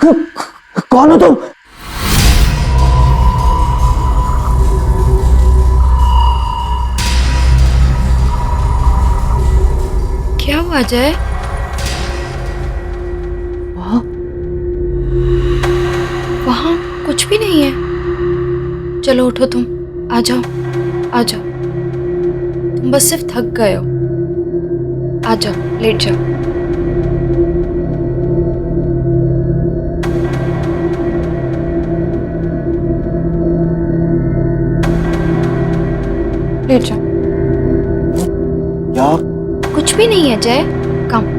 कौन हो तुम? क्या हुआ अजय? वहां कुछ भी नहीं है। चलो उठो, तुम आ जाओ, आ जाओ। तुम बस सिर्फ थक गए हो। आ जाओ, लेट जाओ। लेट जाओ। क्या? कुछ भी नहीं है अजय, कम।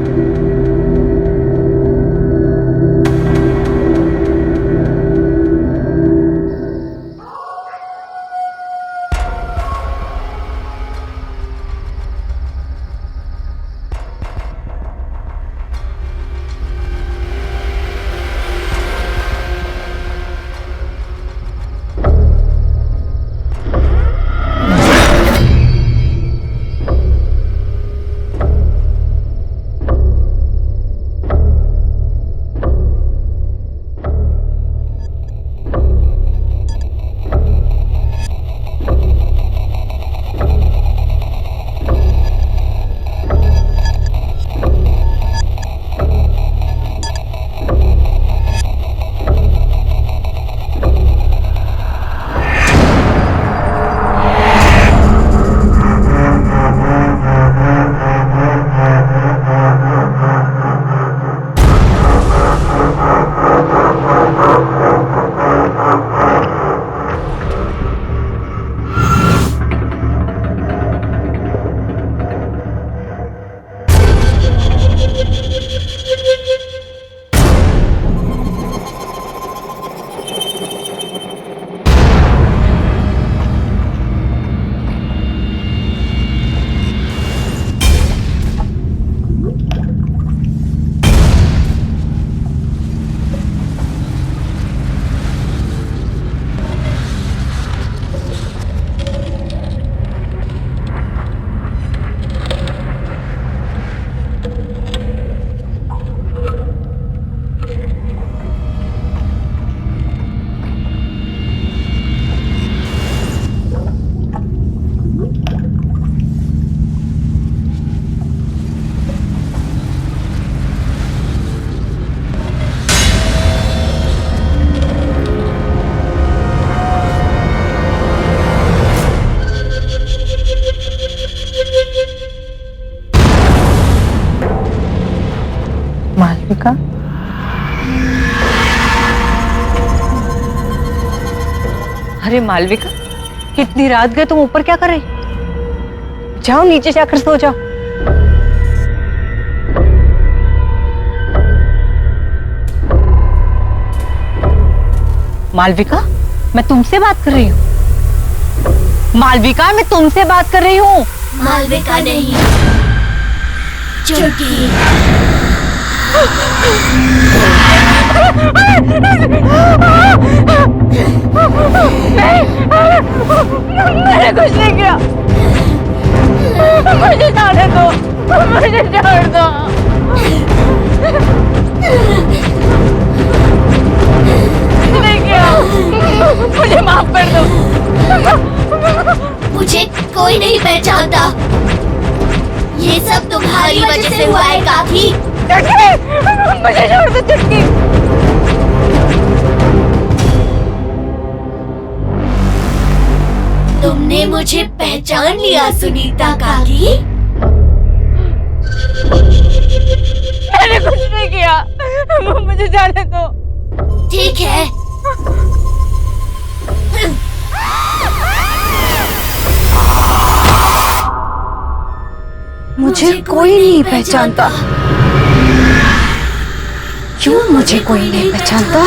मालविका, अरे मालविका, इतनी रात गए तुम ऊपर क्या कर रही? जाओ नीचे जाकर सो जाओ। मालविका, मैं तुमसे बात कर रही हूँ। मालविका, मैं तुमसे बात कर रही हूँ। मालविका नहीं, चुटकी। मैंने कुछ नहीं किया। मुझे जाने दो, मुझे छोड़ दो। नहीं किया, मुझे माफ कर दो। मुझे कोई नहीं पहचानता। ये सब तुम्हारी वजह से हुआ है काकी। मुझे छोड़ दो चुटकी। तुमने मुझे पहचान लिया सुनीता काकी। मैंने कुछ नहीं किया, मुझे जाने दो। ठीक है, मुझे कोई नहीं पहचानता। क्यों मुझे कोई नहीं पहचानता?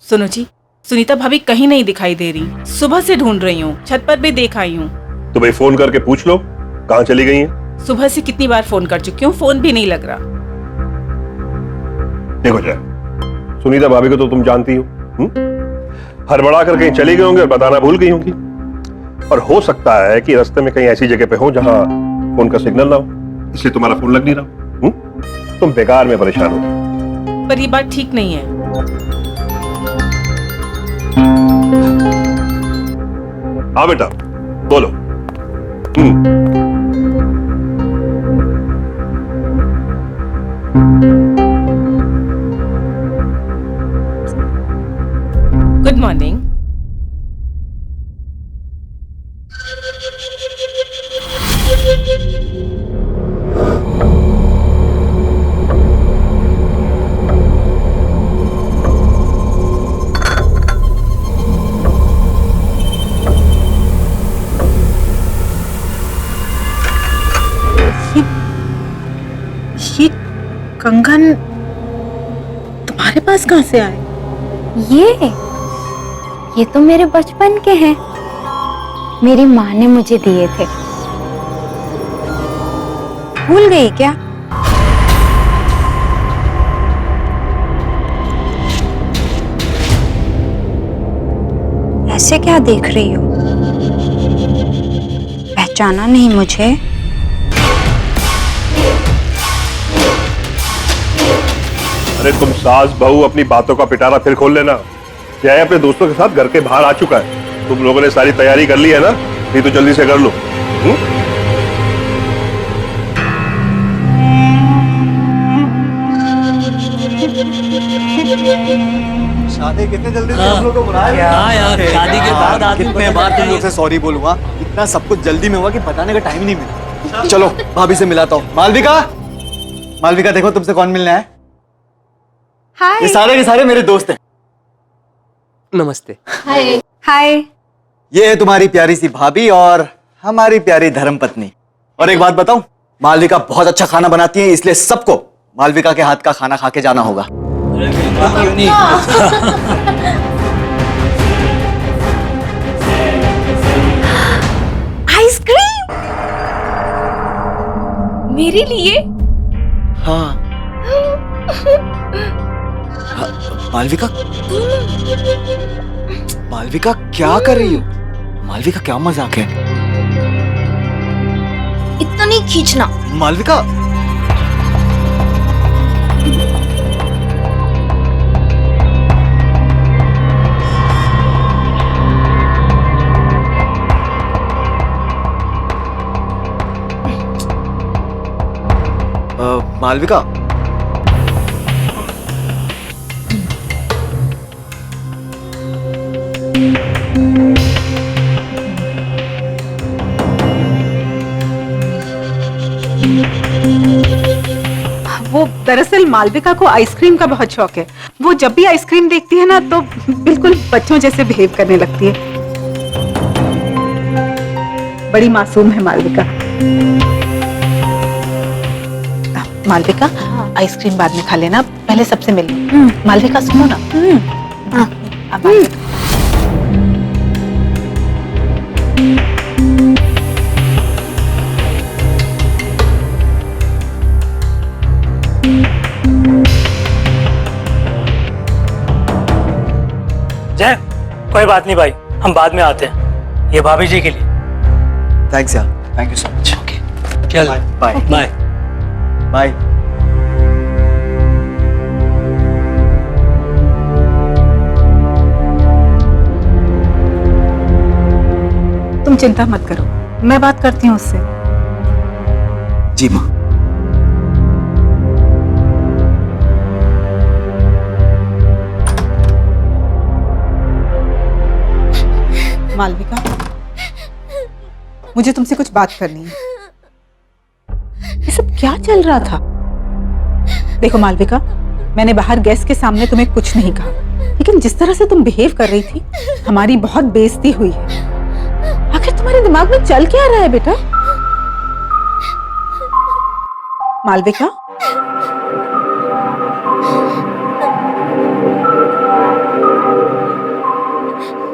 सुनो जी, सुनीता भाभी कहीं नहीं दिखाई दे रही। सुबह से ढूंढ रही हूँ, छत पर भी देख आई हूँ। तो भाई फोन करके पूछ लो कहाँ चली गई हैं। सुबह से कितनी बार फोन कर चुकी हूँ, फोन भी नहीं लग रहा। देखो जय, सुनीता भाभी को तो तुम जानती हो, हड़बड़ा कर कहीं चली गई होंगी और बताना भूल गई होंगी। और हो सकता है कि रास्ते में कहीं ऐसी जगह पे हो जहां फोन का सिग्नल ना हो, इसलिए तुम्हारा फोन लग नहीं रहा। तुम बेकार में परेशान हो। पर ये बात ठीक नहीं है। हाँ बेटा, बोलो। Good morning. ये कंगन तुम्हारे पास कहाँ से आए? ये तो मेरे बचपन के हैं। मेरी माँ ने मुझे दिए थे। भूल गई क्या? ऐसे क्या देख रही हो? पहचाना नहीं मुझे? अरे तुम सास बहू अपनी बातों का पिटारा फिर खोल लेना। जय अपने दोस्तों के साथ घर के बाहर आ चुका है। तुम लोगों ने सारी तैयारी कर ली है ना? नहीं तो जल्दी से कर लो। शादी कितने जल्दी से हम लोग को बुलाया? हाँ यार, शादी के बाद आदमी कितने बार तुम लोग से सॉरी बोलूंगा, इतना सब कुछ जल्दी में हुआ कि बताने का टाइम नहीं मिला। चलो भाभी से मिलाता हूँ। मालविका, मालविका देखो तुमसे कौन मिलना है। हाय। ये सारे के सारे मेरे दोस्त हैं। नमस्ते। हाय। ये है तुम्हारी प्यारी सी भाभी और हमारी प्यारी धर्मपत्नी। और एक बात बताऊं, मालविका बहुत अच्छा खाना बनाती है, इसलिए सबको मालविका के हाथ का खाना खा के जाना होगा। क्यों नहीं? आइसक्रीम मेरे लिए? हाँ। मालविका, मालविका क्या कर रही हो? मालविका क्या मजाक है? इतना नहीं खींचना। मालविका, मालविका, वो दरअसल मालविका को आइसक्रीम का बहुत शौक है। वो जब भी आइसक्रीम देखती है ना तो बिल्कुल बच्चों जैसे बिहेव करने लगती है। बड़ी मासूम है मालविका। मालविका, आइसक्रीम बाद में खा लेना, पहले सबसे मिल लो। मालविका सुनो ना। अब जय, कोई बात नहीं भाई, हम बाद में आते हैं। ये भाभी जी के लिए। थैंक्स यार, thank you so much. Okay, चल बाय बाय। बाय। तुम चिंता मत करो, मैं बात करती हूँ उससे। जी माँ। मालविका, मुझे तुमसे कुछ बात करनी है। ये सब क्या चल रहा था? देखो मालविका, मैंने बाहर गेस्ट के सामने तुम्हें कुछ नहीं कहा, लेकिन जिस तरह से तुम बिहेव कर रही थी, हमारी बहुत बेइज्जती हुई है। आखिर तुम्हारे दिमाग में चल क्या रहा है बेटा? मालविका,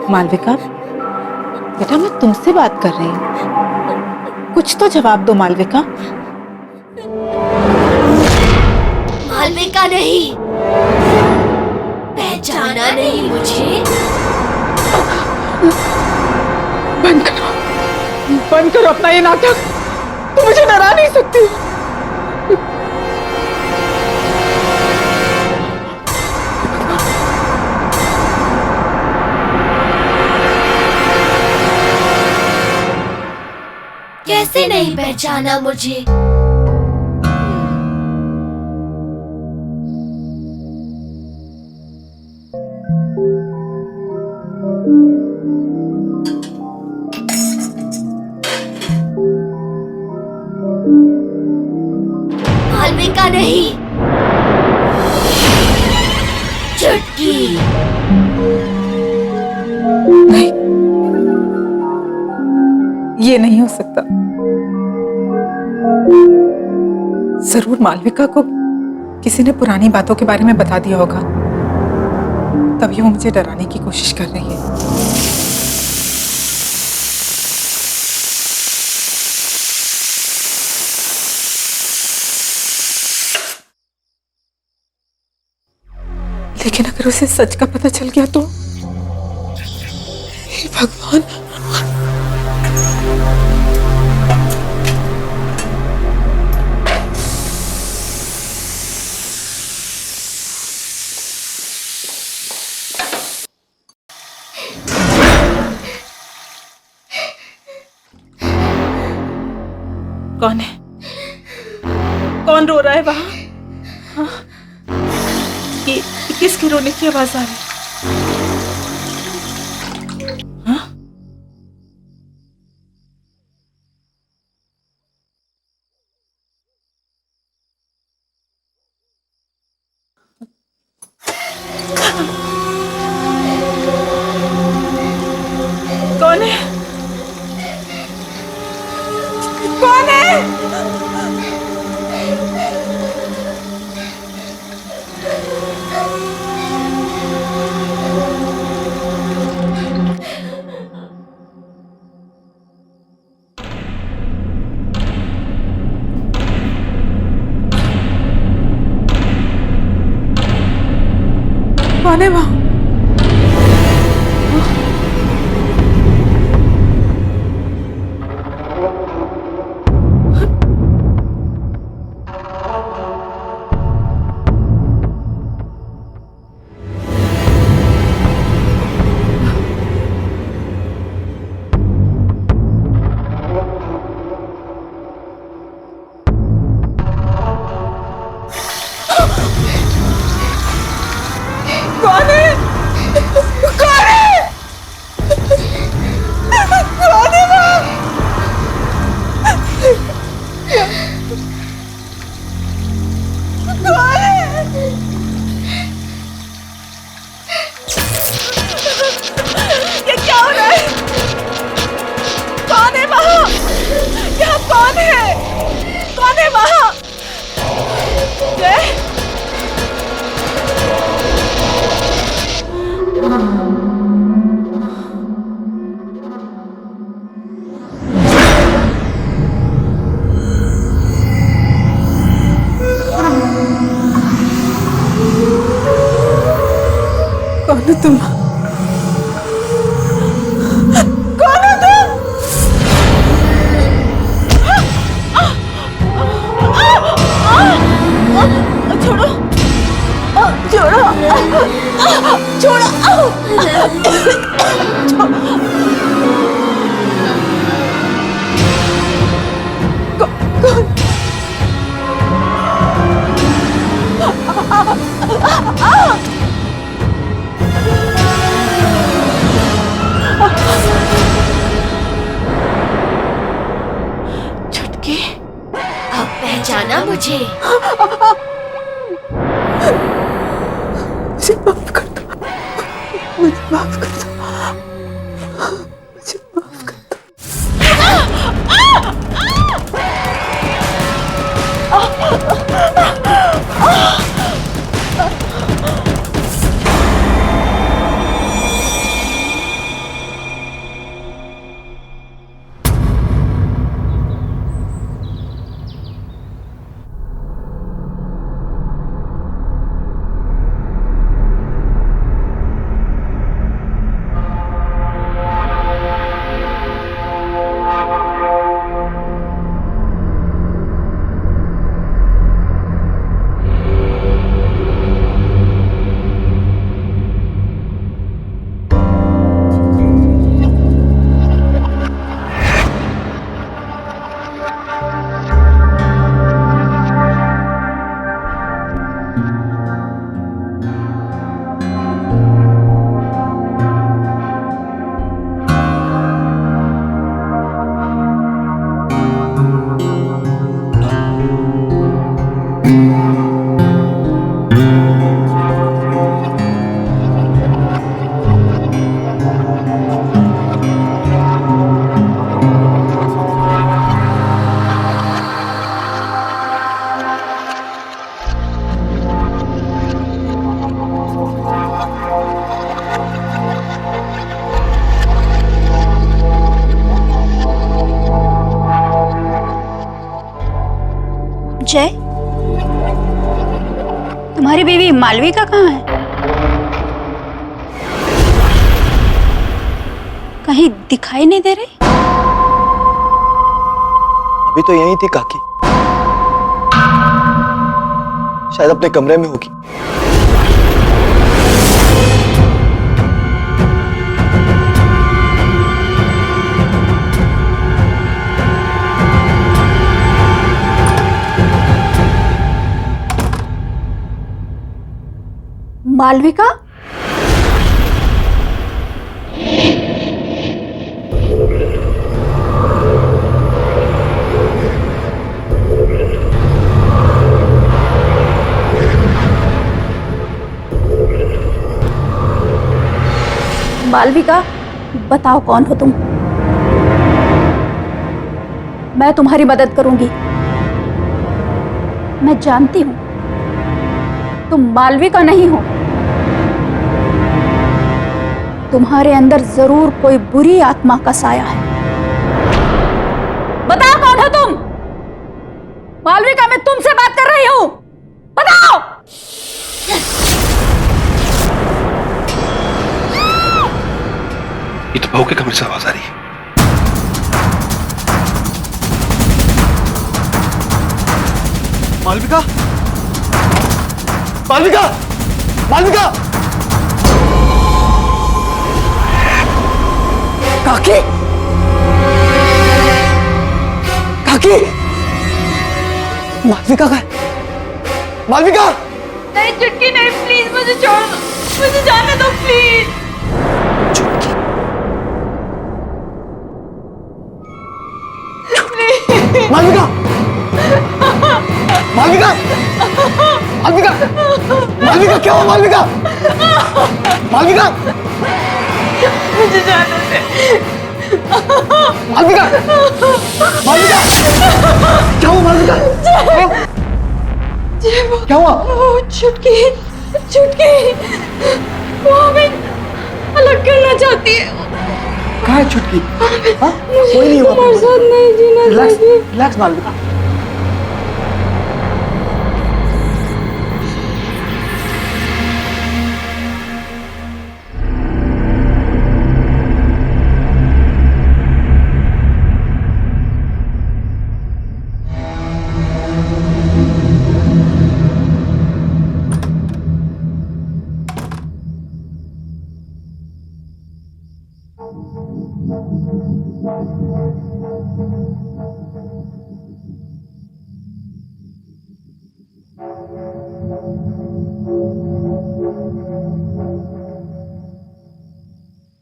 मालविका, बेटा मैं तुमसे बात कर रही हूँ, कुछ तो जवाब दो मालविका। मालविका नहीं, पहचाना नहीं मुझे? बंद करो अपना ये नाटक, तुम मुझे डरा नहीं सकती। कैसे नहीं पहचाना मुझे? मालविका नहीं, चुटकी। नहीं, ये नहीं हो सकता। जरूर मालविका को किसी ने पुरानी बातों के बारे में बता दिया होगा, तभी वो मुझे डराने की कोशिश कर रही है। लेकिन अगर उसे सच का पता चल गया तो? हे भगवान। कौन है? कौन रो रहा है वहां? हाँ? ये किसके रोने की आवाज आ रही? हाँ? कौन है? कौन है? कौन है वहां? कौन है? कौन है? कौन है वहां? कौन है? ये क्या हो रहा है? कौन है वहां? यहाँ कौन है? कौन है वहां? जय? कौन हो तुम? कौन हो तुम? छोड़ो, छोड़ो, चुटकी, अब पहचाना मुझे? मुझे माफ कर दो, मुझे माफ कर दो, मुझे माफ कर दो। जय, तुम्हारी बीवी मालविका कहाँ है? कहीं दिखाई नहीं दे रही। अभी तो यहीं थी काकी, शायद अपने कमरे में होगी। मालविका, मालविका, बताओ कौन हो तुम? मैं तुम्हारी मदद करूंगी। मैं जानती हूं तुम मालविका नहीं हो। तुम्हारे अंदर जरूर कोई बुरी आत्मा का साया है। बताओ कौन हो तुम? मालविका, मैं तुमसे बात कर रही हूं, बताओ। ये तो बहू के कमरे से आवाज आ रही है। मालविका, मालविका, मालविका! काकी, काकी! मालविका का, मालविका! नहीं चुटकी, नहीं, प्लीज मुझे छोड़ दो, मुझे जाने दो प्लीज। मालविका, मालविका, मालविका, मालविका, क्या हुआ मालविका? मालविका, मुझे जाने दे। मालविका, मालविका, क्या हुआ मालविका? क्या हुआ? चुटकी, चुटकी, वो हमें अलग करना चाहती है। कहाँ है छुटकी? हाँ? कोई नहीं हुआ। तुम्हारे साथ नहीं जीना रिलैक्स, चाहिए। रिलैक्स मालविका।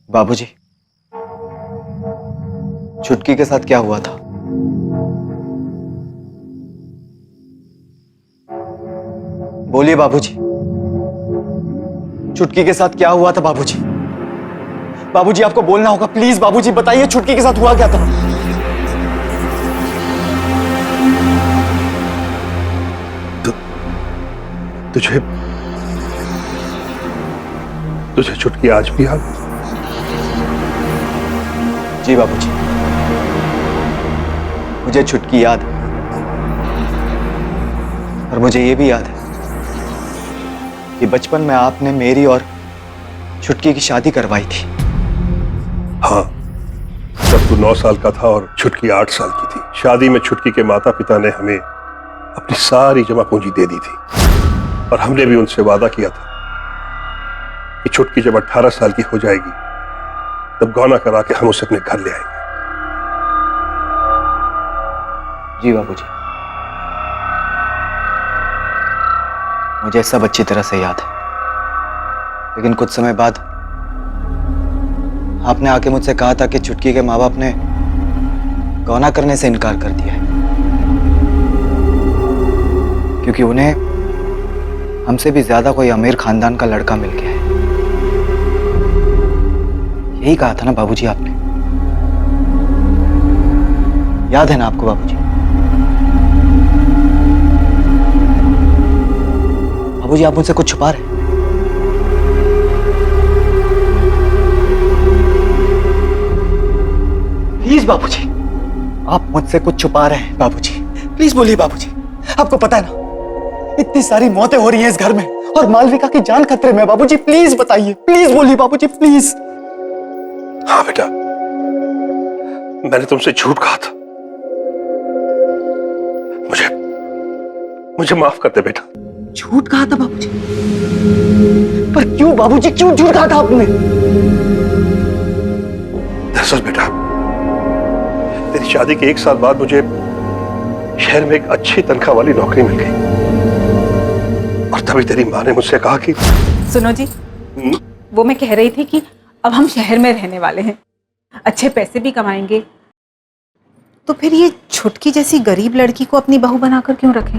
बाबूजी, छुटकी के साथ क्या हुआ था? बोलिए बाबूजी, छुटकी के साथ क्या हुआ था बाबूजी? बाबूजी आपको बोलना होगा, प्लीज बाबूजी बताइए छुटकी के साथ हुआ क्या था? तुझे छुटकी आज भी याद? जी बाबूजी, मुझे छुटकी याद है। और मुझे ये भी याद है कि बचपन में आपने मेरी और छुटकी की शादी करवाई थी। हाँ, जब तू 9 साल का था और छुटकी 8 साल की थी। शादी में छुटकी के माता पिता ने हमें अपनी सारी जमा पूंजी दे दी थी और हमने भी उनसे वादा किया था कि छुटकी जब 18 साल की हो जाएगी तब गौना करा के हम उसे अपने घर ले आएंगे। जी बाबूजी, मुझे सब अच्छी तरह से याद है। लेकिन कुछ समय बाद आपने आके मुझसे कहा था कि छुटकी के माँ बाप ने गौना करने से इनकार कर दिया है क्योंकि उन्हें हमसे भी ज्यादा कोई अमीर खानदान का लड़का मिल गया है। यही कहा था ना बाबूजी आपने? याद है ना आपको बाबूजी? बाबूजी आप मुझसे कुछ छुपा रहे हैं? प्लीज बाबूजी, आप मुझसे कुछ छुपा रहे हैं बाबूजी। प्लीज बोलिए बाबूजी, आपको पता है ना, इतनी सारी मौतें हो रही हैं इस घर में और मालविका की जान खतरे में। बाबूजी प्लीज बताइए, प्लीज बोलिए बाबूजी प्लीज। हाँ बेटा, मैंने तुमसे झूठ कहा था। मुझे माफ कर दे बेटा। झूठ कहा था बाबूजी? पर क्यों बाबूजी, क्यों झूठ कहा था आपने? दरअसल बेटा, तेरी शादी के 1 साल बाद मुझे शहर में एक अच्छी तनख्वाह वाली नौकरी मिल गई और तभी तेरी माँ ने मुझसे कहा कि सुनो जी, वो मैं कह रही थी कि अब हम शहर में रहने वाले हैं, अच्छे पैसे भी कमाएंगे, तो फिर ये छुटकी जैसी गरीब लड़की को अपनी बहू बनाकर क्यों रखें?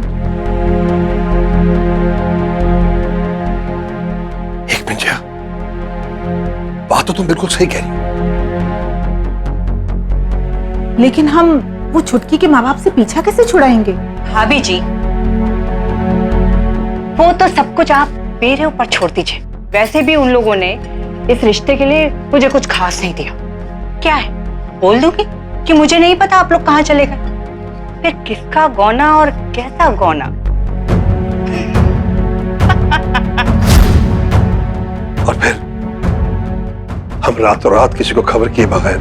एक मिनट, बात तो तुम बिल्कुल सही कह रही हो, लेकिन हम वो छुटकी के माँ बाप से पीछा कैसे छुड़ाएंगे? भाभी जी, वो तो सब कुछ आप मेरे ऊपर छोड़ दीजिए। वैसे भी उन लोगों ने इस रिश्ते के लिए मुझे कुछ खास नहीं दिया। क्या है, बोल दूंगी कि मुझे नहीं पता आप लोग कहाँ चले गए। फिर किसका गौना और कैसा गौना। और फिर हम रातों रात किसी को खबर किए बगैर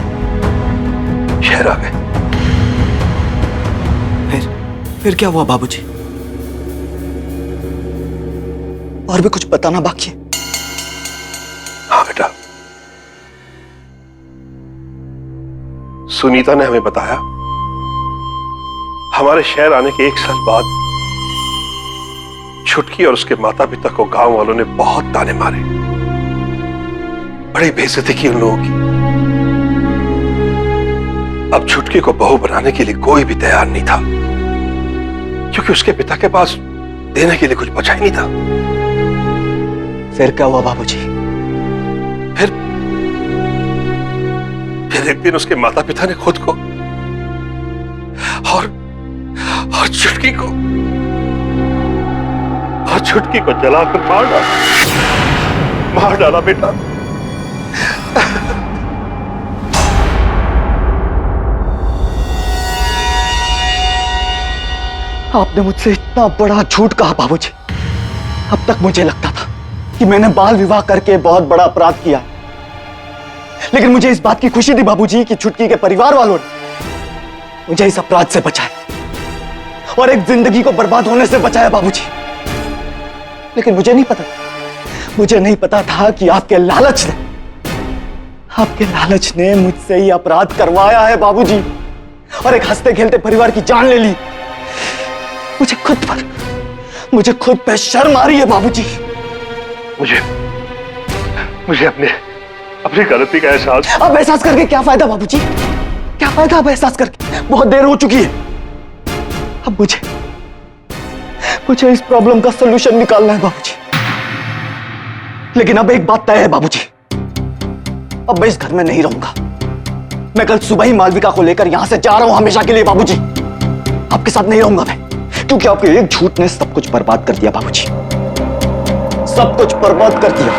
शहर आ गए। फिर क्या हुआ बाबूजी? और भी कुछ बताना बाकी है? हाँ बेटा, सुनीता ने हमें बताया हमारे शहर आने के 1 साल बाद छुटकी और उसके माता पिता को गांव वालों ने बहुत ताने मारे, बड़ी बेइज्जती की उन लोगों की। अब छुटकी को बहू बनाने के लिए कोई भी तैयार नहीं था, क्योंकि उसके पिता के पास देने के लिए कुछ बचा ही नहीं था। फिर क्या हुआ बाबूजी? फिर एक दिन उसके माता पिता ने खुद को और छुटकी को जलाकर मार डाला बेटा। आपने मुझसे इतना बड़ा झूठ कहा बाबूजी। अब तक मुझे लगता था कि मैंने बाल विवाह करके बहुत बड़ा अपराध किया, लेकिन मुझे इस बात की खुशी थी बाबूजी कि छुटकी के परिवार वालों ने मुझे इस अपराध से बचाया और एक जिंदगी को बर्बाद होने से बचाया बाबूजी। लेकिन मुझे नहीं पता था कि आपके लालच ने मुझसे ये अपराध करवाया है बाबूजी, और एक हंसते खेलते परिवार की जान ले ली। मुझे खुद पे शर्म आ रही है बाबूजी। मुझे अपनी गलती का एहसास। अब एहसास करके क्या फायदा बाबूजी? क्या फायदा अब एहसास करके? बहुत देर हो चुकी है। अब मुझे इस प्रॉब्लम का सलूशन निकालना है बाबूजी। लेकिन अब एक बात तय है बाबूजी, अब मैं इस घर में नहीं रहूंगा। मैं कल सुबह ही मालविका को लेकर यहां से जा रहा हूं हमेशा के लिए बाबूजी। आपके साथ नहीं रहूंगा मैं, क्योंकि आपके एक झूठ ने सब कुछ बर्बाद कर दिया बाबूजी, सब कुछ बर्बाद कर दिया।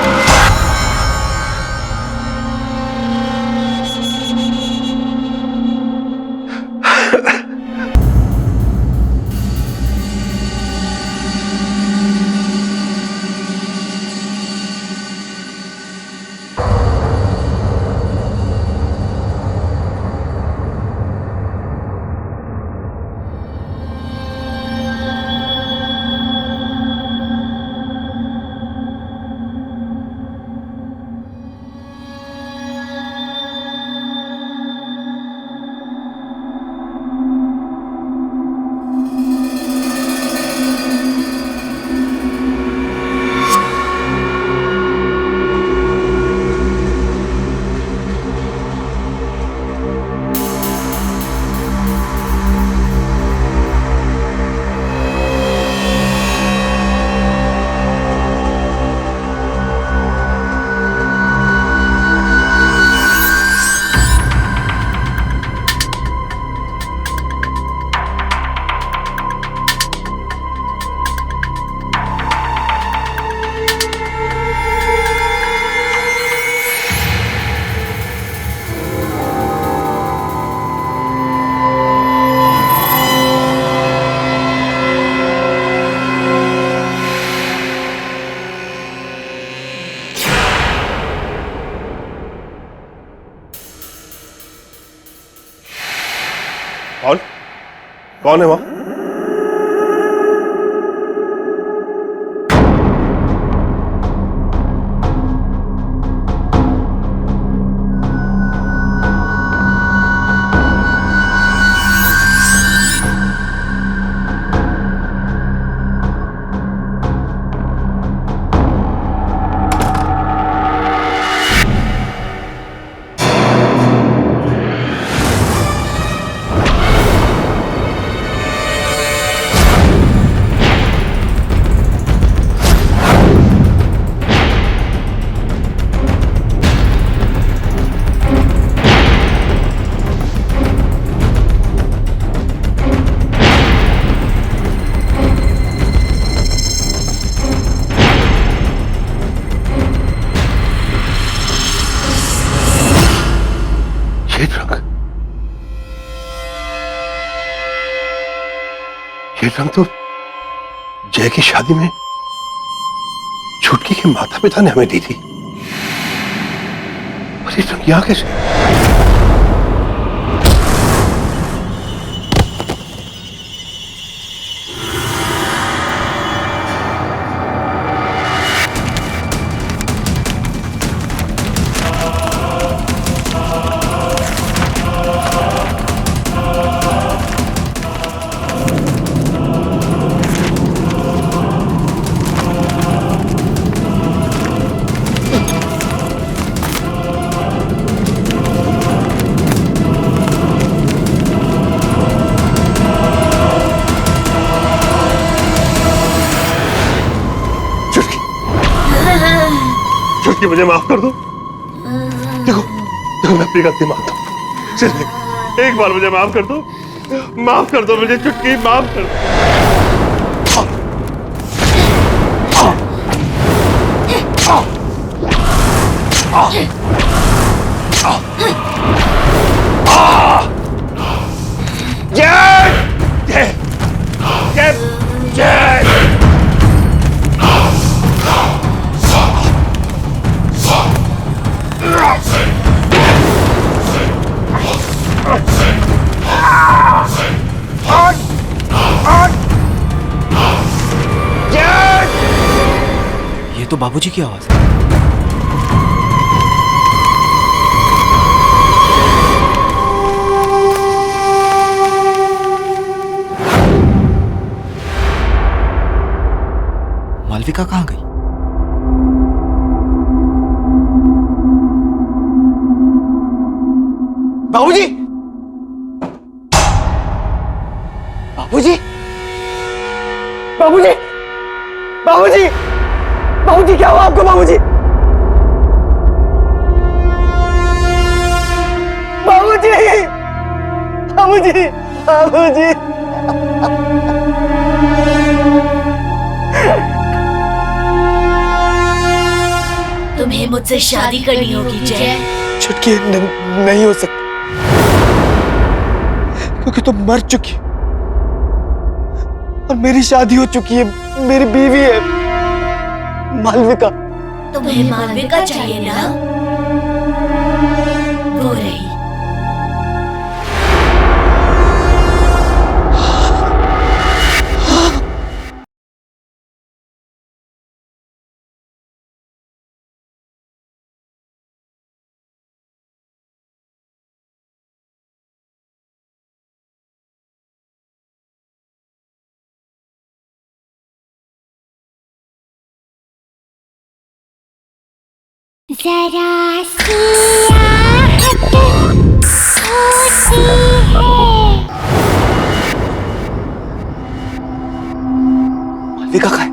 कौन है वहां? ये रंग तो जय की शादी में छुटकी के माता पिता ने हमें दी थी, और ये रंग यहां कैसे? छुटकी, मुझे माफ कर दो। देखो देखो, मैं अपनी गलती मानता हूँ, सिर्फ एक बार मुझे माफ कर दो, माफ कर दो मुझे छुटकी, माफ कर दो। जय जय जय जय। ये तो बाबूजी की आवाज है। मालविका कहाँ गई? बाबूजी, बाबूजी, बाबूजी, बाबूजी, बाबूजी, क्या हुआ आपको? बाबूजी, बाबूजी, बाबूजी, बाबूजी। तुम्हें मुझसे शादी करनी होगी जय। छुटकी, नहीं हो सकता, क्योंकि तुम मर चुकी और मेरी शादी हो चुकी है, मेरी बीवी है मालविका। तुम्हें मालविका चाहिए ना? वो रही। जरा सी आहट होती है। मालविका कहाँ है?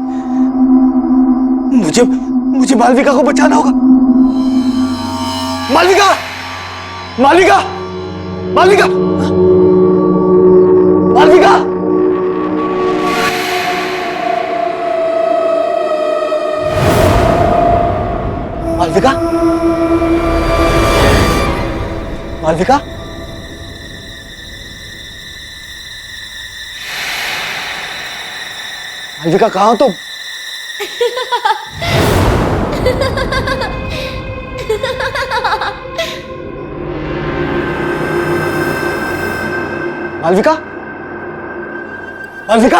मुझे मालविका को बचाना होगा। मालविका, मालविका, मालविका, मालविका। मालविका, मालविका, मालविका कहाँ हो तुम? मालविका, मालविका,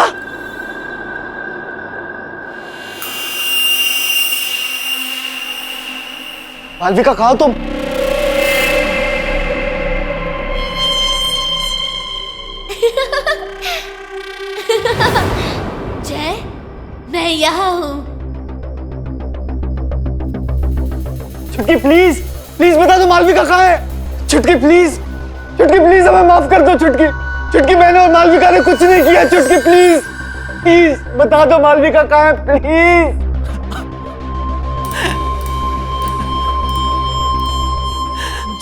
मालविका कहाँ तुम? जय, मैं यहाँ हूँ। छुटकी प्लीज, प्लीज बता दो मालविका कहाँ है। छुटकी प्लीज, छुटकी प्लीज हमें माफ कर दो। छुटकी, छुटकी मैंने और मालविका ने कुछ नहीं किया। छुटकी प्लीज, प्लीज बता दो मालविका कहाँ है प्लीज।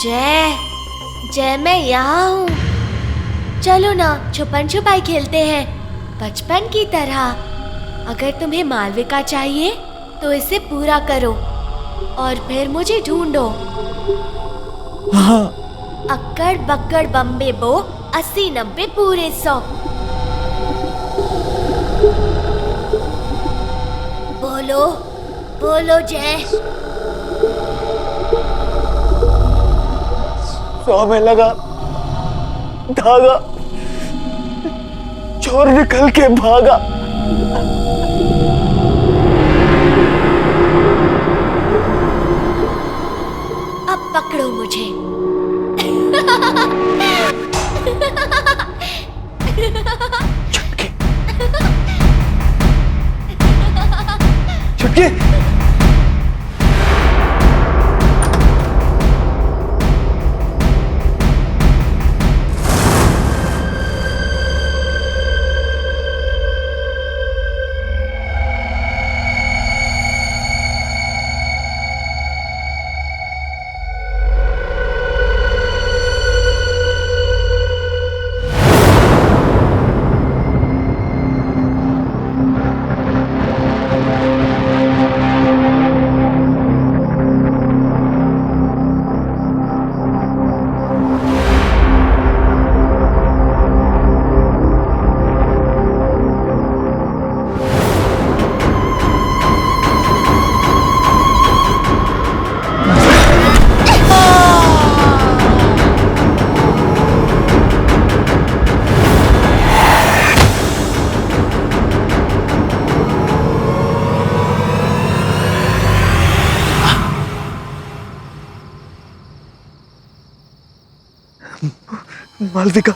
जय, जय मैं यहाँ हूँ। चलो ना छुपन छुपाई खेलते हैं बचपन की तरह। अगर तुम्हें मालविका चाहिए तो इसे पूरा करो और फिर मुझे ढूंढो। हाँ। अक्कड़ बक्कड़ बम्बे बो 80 90 पूरे 100। बोलो बोलो जय। 100 में लगा धागा, चोर निकल के भागा। अब पकड़ो मुझे। छुटकी, छुटकी, मालविका,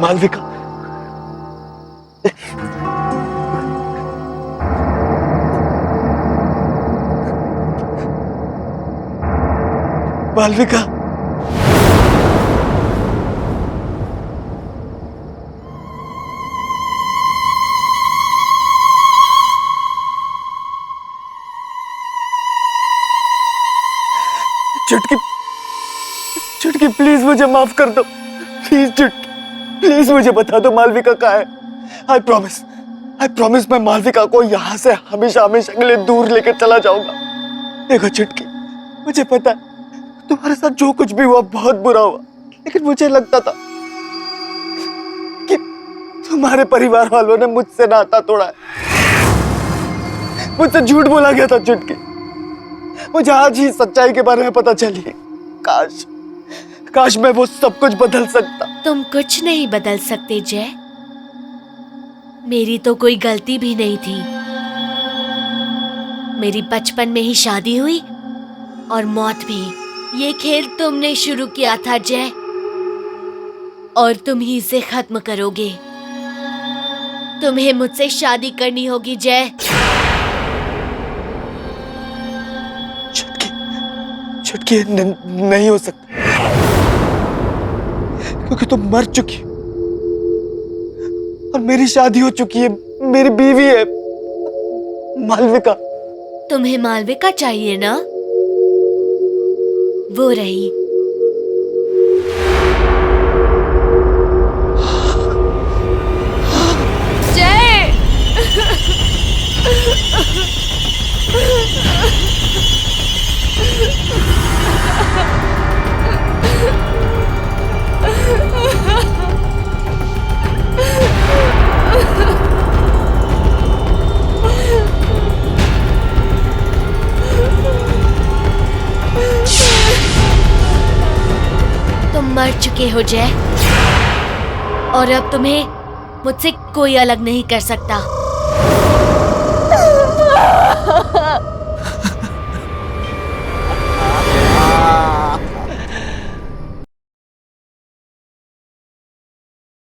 मालविका, मालविका, चुटकी, चुटकी प्लीज मुझे माफ कर दो। प्लीज चुटकी, प्लीज मुझे बता दो मालविका कहाँ है। आई प्रॉमिस मैं मालविका को यहाँ से हमेशा हमेशा के लिए दूर लेकर चला जाऊंगा। देखो चुटकी, मुझे पता है तुम्हारे साथ जो कुछ भी हुआ बहुत बुरा हुआ, लेकिन मुझे लगता था कि तुम्हारे परिवार वालों ने मुझसे नाता तोड़ा है, मुझसे झूठ बोला गया था। चुटकी, मुझे आज ही सच्चाई के बारे में पता चली। काश काश मैं वो सब कुछ बदल सकता। तुम कुछ नहीं बदल सकते जय। मेरी तो कोई गलती भी नहीं थी। मेरी बचपन में ही शादी हुई और मौत भी। ये खेल तुमने शुरू किया था जय, और तुम ही इसे खत्म करोगे। तुम्हें मुझसे शादी करनी होगी जय। छुटकी, नहीं हो सकता, क्योंकि तुम मर चुकी हो और मेरी शादी हो चुकी है, मेरी बीवी है मालविका। तुम्हें मालविका चाहिए ना? वो रही। जय। मर चुके हो जय, और अब तुम्हें मुझसे कोई अलग नहीं कर सकता।